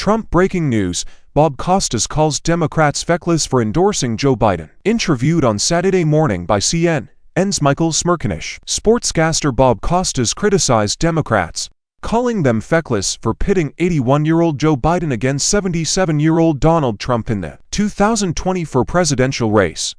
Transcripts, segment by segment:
Trump breaking news, Bob Costas calls Democrats feckless for endorsing Joe Biden. Interviewed on Saturday morning by CNN's Michael Smerconish, sportscaster Bob Costas criticized Democrats, calling them feckless for pitting 81-year-old Joe Biden against 77-year-old Donald Trump in the 2024 presidential race.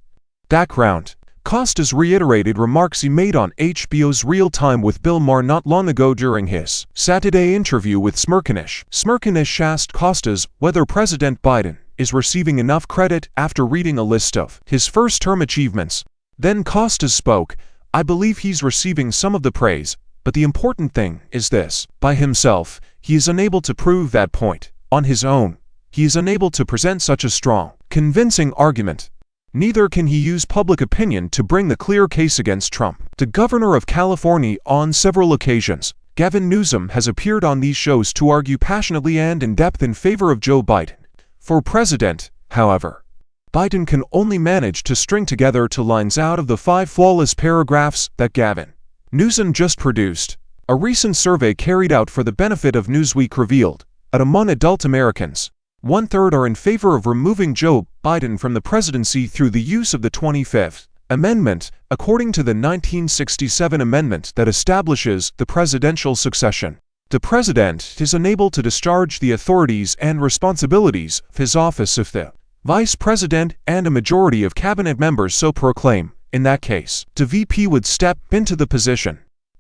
Background: Costas reiterated remarks he made on HBO's Real Time with Bill Maher not long ago during his Saturday interview with Smerconish. Smerconish asked Costas whether President Biden is receiving enough credit after reading a list of his first-term achievements. Then Costas spoke, "I believe he's receiving some of the praise, but the important thing is this. By himself, he is unable to prove that point. On his own, he is unable to present such a strong, convincing argument. Neither can he use public opinion to bring the clear case against Trump." The governor of California, on several occasions, Gavin Newsom, has appeared on these shows to argue passionately and in depth in favor of Joe Biden for president. However, Biden can only manage to string together 2 lines out of the 5 flawless paragraphs that Gavin Newsom just produced. A recent survey carried out for the benefit of Newsweek revealed that among adult Americans, 1/3 are in favor of removing Joe Biden from the presidency through the use of the 25th Amendment, according to the 1967 amendment that establishes the presidential succession. The president is unable to discharge the authorities and responsibilities of his office if the vice president and a majority of cabinet members so proclaim. In that case, the VP would step into the position.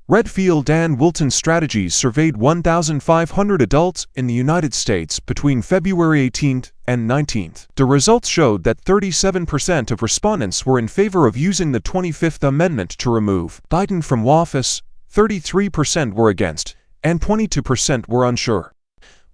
Redfield and Wilton Strategies surveyed 1,500 adults in the United States between February 18th and 19th. The results showed that 37% of respondents were in favor of using the 25th Amendment to remove Biden from office, 33% were against, and 22% were unsure.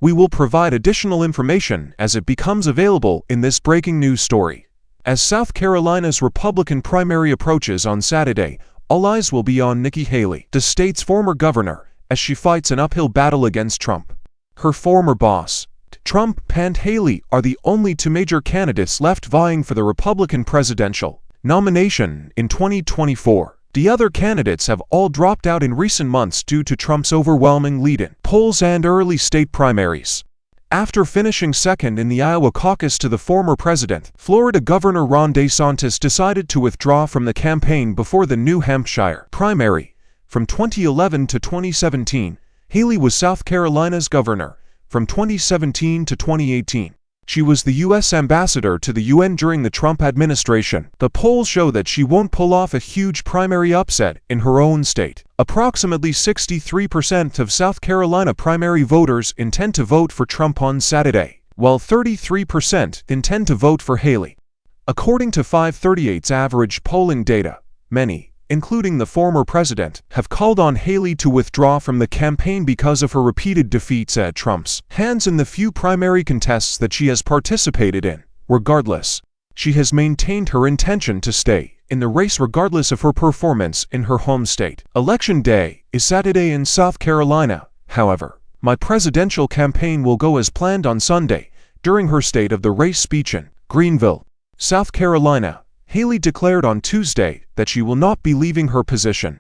We will provide additional information as it becomes available in this breaking news story. As South Carolina's Republican primary approaches on Saturday, all eyes will be on Nikki Haley, the state's former governor, as she fights an uphill battle against Trump. Her former boss, Trump, and Haley are the only 2 major candidates left vying for the Republican presidential nomination in 2024. The other candidates have all dropped out in recent months due to Trump's overwhelming lead in polls and early state primaries. After finishing second in the Iowa caucus to the former president, Florida Governor Ron DeSantis decided to withdraw from the campaign before the New Hampshire primary. From 2011 to 2017, Haley was South Carolina's governor. From 2017 to 2018, she was the U.S. ambassador to the UN during the Trump administration. The polls show that she won't pull off a huge primary upset in her own state. Approximately 63% of South Carolina primary voters intend to vote for Trump on Saturday, while 33% intend to vote for Haley. According to 538's average polling data, many, including the former president, have called on Haley to withdraw from the campaign because of her repeated defeats at Trump's hands in the few primary contests that she has participated in. Regardless, she has maintained her intention to stay in the race regardless of her performance in her home state. Election day is Saturday in South Carolina. However, my presidential campaign will go as planned on Sunday. During her State of the Race speech in Greenville, South Carolina, Haley declared on Tuesday that she will not be leaving her position.